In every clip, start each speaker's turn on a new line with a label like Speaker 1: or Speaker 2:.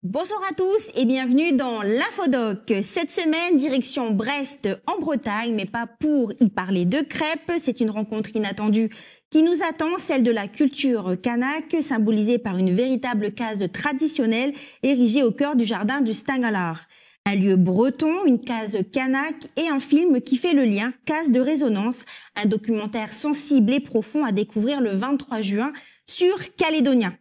Speaker 1: Bonjour à tous et bienvenue dans l'Infodoc. Cette semaine, direction Brest en Bretagne, mais pas pour y parler de crêpes. C'est une rencontre inattendue qui nous attend, celle de la culture kanak, symbolisée par une véritable case traditionnelle érigée au cœur du jardin du Stangalar. Un lieu breton, une case kanak et un film qui fait le lien, Case de résonance, un documentaire sensible et profond à découvrir le 23 juin sur Calédonia.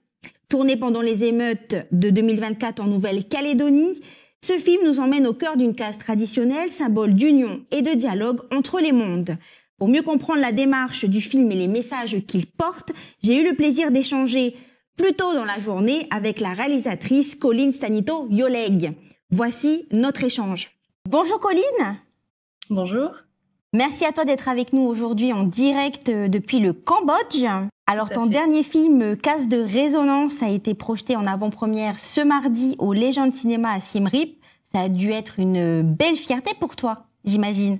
Speaker 1: Tourné pendant les émeutes de 2024 en Nouvelle-Calédonie, ce film nous emmène au cœur d'une case traditionnelle, symbole d'union et de dialogue entre les mondes. Pour mieux comprendre la démarche du film et les messages qu'il porte, j'ai eu le plaisir d'échanger plus tôt dans la journée avec la réalisatrice Colline Stanito-Yoleg. Voici notre échange. Bonjour Colline.
Speaker 2: Bonjour.
Speaker 1: Merci à toi d'être avec nous aujourd'hui en direct depuis le Cambodge. Alors, ton dernier film, Case de résonance, a été projeté en avant-première ce mardi au Legend Cinéma à Siem Reap. Ça a dû être une belle fierté pour toi, j'imagine.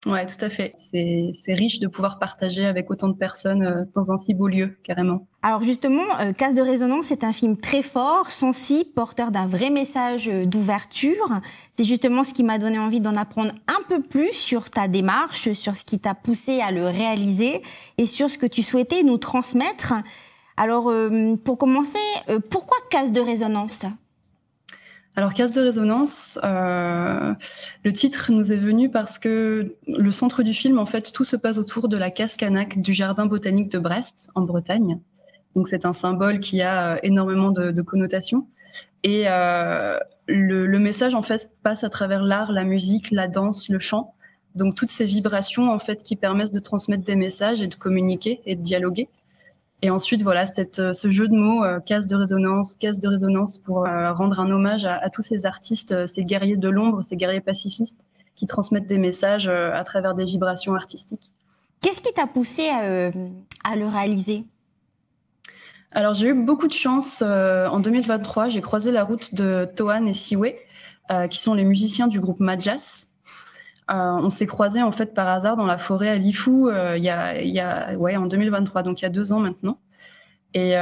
Speaker 2: Ouais, tout à fait. C'est riche de pouvoir partager avec autant de personnes dans un si beau lieu, carrément.
Speaker 1: Alors justement, Case de résonance, c'est un film très fort, sensible, porteur d'un vrai message d'ouverture. C'est justement ce qui m'a donné envie d'en apprendre un peu plus sur ta démarche, sur ce qui t'a poussé à le réaliser et sur ce que tu souhaitais nous transmettre. Alors, pour commencer, pourquoi Case de résonance ?
Speaker 2: Alors, Case de résonance, le titre nous est venu parce que le centre du film, en fait, tout se passe autour de la case kanak du jardin botanique de Brest, en Bretagne. Donc, c'est un symbole qui a énormément de connotations. Et le message, en fait, passe à travers l'art, la musique, la danse, le chant. Donc, toutes ces vibrations, en fait, qui permettent de transmettre des messages et de communiquer et de dialoguer. Et ensuite, voilà, ce jeu de mots, case de résonance, pour rendre un hommage à tous ces artistes, ces guerriers de l'ombre, ces guerriers pacifistes qui transmettent des messages à travers des vibrations artistiques.
Speaker 1: Qu'est-ce qui t'a poussé à le réaliser ?
Speaker 2: Alors, j'ai eu beaucoup de chance. En 2023, j'ai croisé la route de Toan et Siwe, qui sont les musiciens du groupe Majas. On s'est croisés en fait par hasard dans la forêt à Lifou en 2023, donc il y a 2 ans maintenant. Et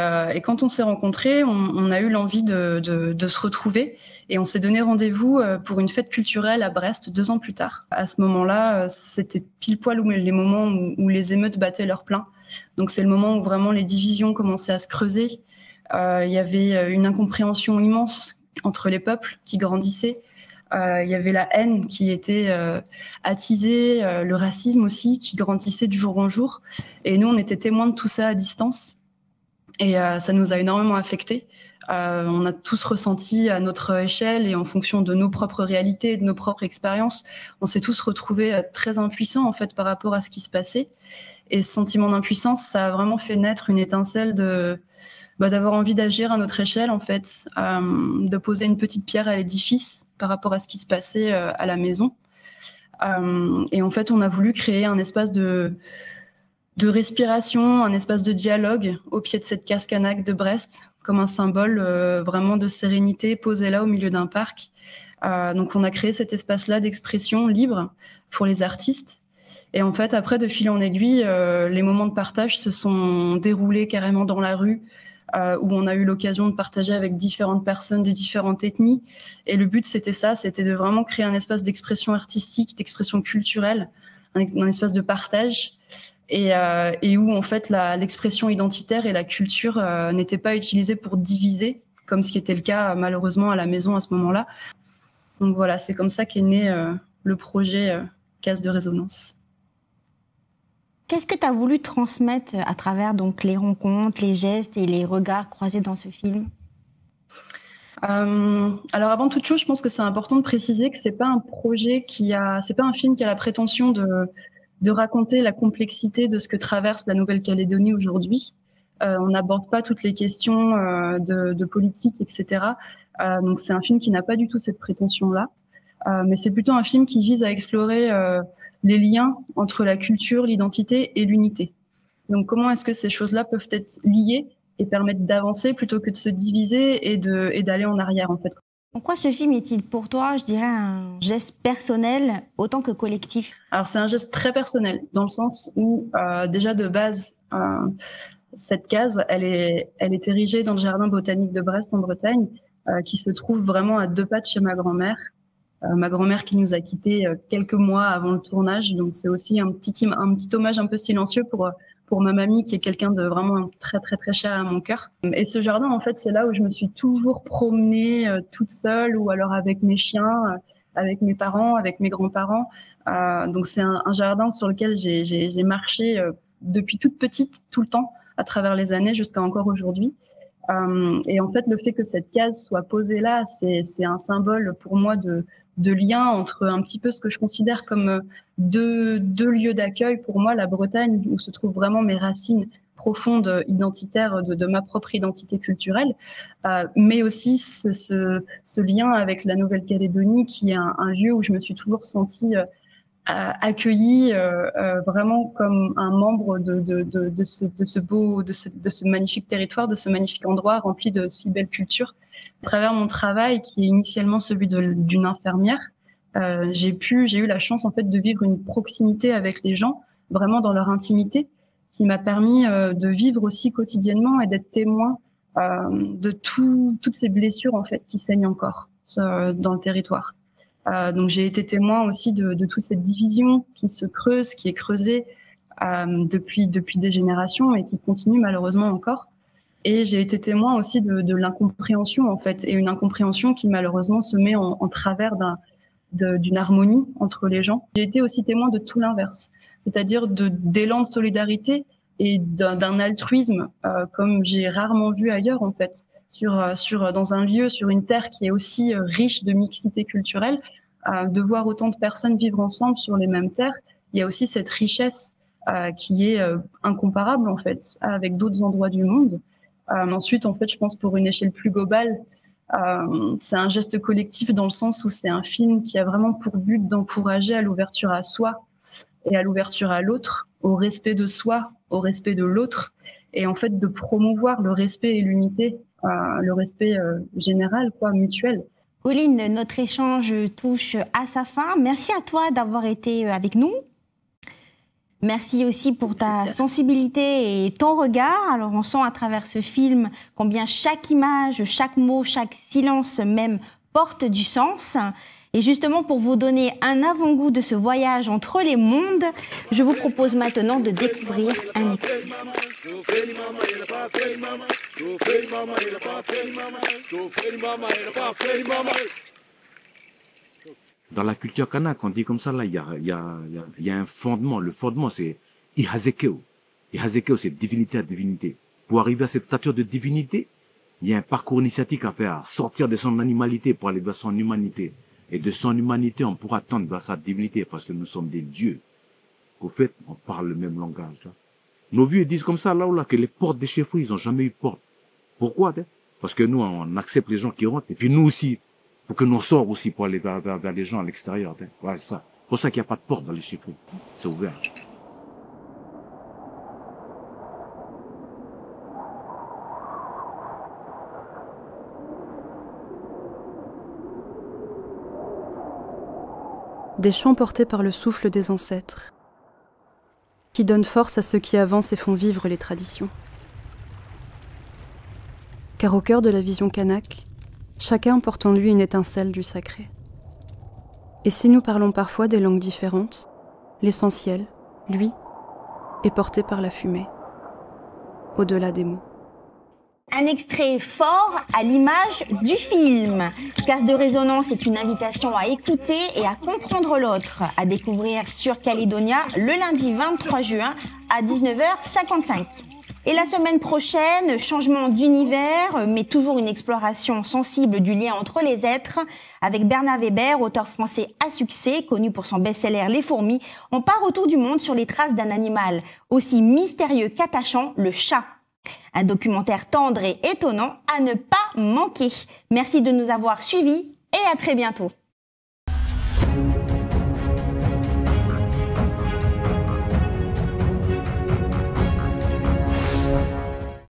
Speaker 2: quand on s'est rencontrés, on a eu l'envie de se retrouver et on s'est donné rendez-vous pour une fête culturelle à Brest 2 ans plus tard. À ce moment-là, c'était pile poil les moments où les émeutes battaient leur plein. Donc c'est le moment où vraiment les divisions commençaient à se creuser. Il y avait une incompréhension immense entre les peuples qui grandissaient. Il y avait la haine qui était attisée, le racisme aussi qui grandissait du jour en jour. Et nous, on était témoins de tout ça à distance. Et ça nous a énormément affectés. On a tous ressenti à notre échelle et en fonction de nos propres réalités, de nos propres expériences, on s'est tous retrouvés très impuissants en fait par rapport à ce qui se passait. Et ce sentiment d'impuissance, ça a vraiment fait naître une étincelle d'avoir envie d'agir à notre échelle en fait, de poser une petite pierre à l'édifice par rapport à ce qui se passait à la maison. Et en fait, on a voulu créer un espace de respiration, un espace de dialogue au pied de cette case kanak de Brest, comme un symbole vraiment de sérénité posé là au milieu d'un parc. Donc on a créé cet espace-là d'expression libre pour les artistes. Et en fait, après, de fil en aiguille, les moments de partage se sont déroulés carrément dans la rue, où on a eu l'occasion de partager avec différentes personnes de différentes ethnies. Et le but, c'était de vraiment créer un espace d'expression artistique, d'expression culturelle, un espace de partage. Et où en fait l'expression identitaire et la culture n'étaient pas utilisées pour diviser, comme ce qui était le cas malheureusement à la maison à ce moment-là. Donc voilà, c'est comme ça qu'est né le projet Case de résonance.
Speaker 1: Qu'est-ce que tu as voulu transmettre à travers donc les rencontres, les gestes et les regards croisés dans ce film ?
Speaker 2: Alors avant toute chose, je pense que c'est important de préciser que c'est pas un film qui a la prétention de raconter la complexité de ce que traverse la Nouvelle-Calédonie aujourd'hui. On n'aborde pas toutes les questions de politique, etc. Donc c'est un film qui n'a pas du tout cette prétention-là. Mais c'est plutôt un film qui vise à explorer les liens entre la culture, l'identité et l'unité. Donc comment est-ce que ces choses-là peuvent être liées et permettre d'avancer plutôt que de se diviser et d'aller en arrière en fait.
Speaker 1: Pourquoi ce film est-il pour toi, je dirais, un geste personnel autant que collectif ?
Speaker 2: Alors c'est un geste très personnel, dans le sens où déjà de base, cette case, elle est érigée dans le jardin botanique de Brest en Bretagne, qui se trouve vraiment à 2 pas de chez ma grand-mère. Ma grand-mère qui nous a quittés quelques mois avant le tournage, donc c'est aussi un petit hommage un peu silencieux pour ma mamie qui est quelqu'un de vraiment très très très cher à mon cœur. Et ce jardin, en fait, c'est là où je me suis toujours promenée toute seule ou alors avec mes chiens, avec mes parents, avec mes grands-parents. Donc c'est un jardin sur lequel j'ai marché depuis toute petite, tout le temps, à travers les années jusqu'à encore aujourd'hui. Et en fait, le fait que cette case soit posée là, c'est un symbole pour moi de lien entre un petit peu ce que je considère comme deux lieux d'accueil pour moi, la Bretagne, où se trouvent vraiment mes racines profondes, identitaires de ma propre identité culturelle, mais aussi ce lien avec la Nouvelle-Calédonie, qui est un lieu où je me suis toujours sentie accueilli vraiment comme un membre de ce magnifique territoire, de ce magnifique endroit rempli de si belles cultures. À travers mon travail, qui est initialement celui d'une infirmière, j'ai eu la chance en fait de vivre une proximité avec les gens, vraiment dans leur intimité, qui m'a permis de vivre aussi quotidiennement et d'être témoin de toutes ces blessures en fait qui saignent encore dans le territoire. Donc j'ai été témoin aussi de toute cette division qui se creuse, qui est creusée depuis des générations et qui continue malheureusement encore. Et j'ai été témoin aussi de l'incompréhension en fait, et une incompréhension qui malheureusement se met en travers d'une harmonie entre les gens. J'ai été aussi témoin de tout l'inverse, c'est-à-dire d'élan de solidarité et d'un altruisme comme j'ai rarement vu ailleurs en fait. Dans un lieu, sur une terre qui est aussi riche de mixité culturelle, de voir autant de personnes vivre ensemble sur les mêmes terres, il y a aussi cette richesse qui est incomparable en fait avec d'autres endroits du monde. Ensuite, en fait, je pense pour une échelle plus globale, c'est un geste collectif dans le sens où c'est un film qui a vraiment pour but d'encourager à l'ouverture à soi et à l'ouverture à l'autre, au respect de soi, au respect de l'autre, et en fait de promouvoir le respect et l'unité. Le respect général, mutuel.
Speaker 1: Pauline, notre échange touche à sa fin. Merci à toi d'avoir été avec nous. Merci aussi pour ta sensibilité et ton regard. Alors on sent à travers ce film combien chaque image, chaque mot, chaque silence même porte du sens. Et justement, pour vous donner un avant-goût de ce voyage entre les mondes, je vous propose maintenant de découvrir un extrait.
Speaker 3: Dans la culture kanak, on dit comme ça, là, il y a un fondement. Le fondement, c'est Ihazekeo. Ihazekeo, c'est divinité à divinité. Pour arriver à cette stature de divinité, il y a un parcours initiatique à faire, sortir de son animalité pour aller vers son humanité. Et de son humanité, on pourra tendre vers sa divinité parce que nous sommes des dieux. Au fait, on parle le même langage. Tu vois. Nos vieux disent comme ça, là ou là, que les portes des chefferies, ils n'ont jamais eu de porte. Pourquoi? Parce que nous, on accepte les gens qui rentrent. Et puis nous aussi, il faut que nous sortions aussi pour aller vers les gens à l'extérieur. Ouais, c'est ça. C'est pour ça qu'il n'y a pas de porte dans les chefferies. C'est ouvert.
Speaker 4: Des chants portés par le souffle des ancêtres, qui donnent force à ceux qui avancent et font vivre les traditions. Car au cœur de la vision kanak, chacun porte en lui une étincelle du sacré. Et si nous parlons parfois des langues différentes, l'essentiel, lui, est porté par la fumée, au-delà des mots.
Speaker 1: Un extrait fort à l'image du film. Casse de résonance est une invitation à écouter et à comprendre l'autre, à découvrir sur Calédonia le lundi 23 juin à 19h55. Et la semaine prochaine, changement d'univers, mais toujours une exploration sensible du lien entre les êtres. Avec Bernard Weber, auteur français à succès, connu pour son best-seller Les Fourmis, on part autour du monde sur les traces d'un animal aussi mystérieux qu'attachant, le chat. Un documentaire tendre et étonnant à ne pas manquer. Merci de nous avoir suivis et à très bientôt.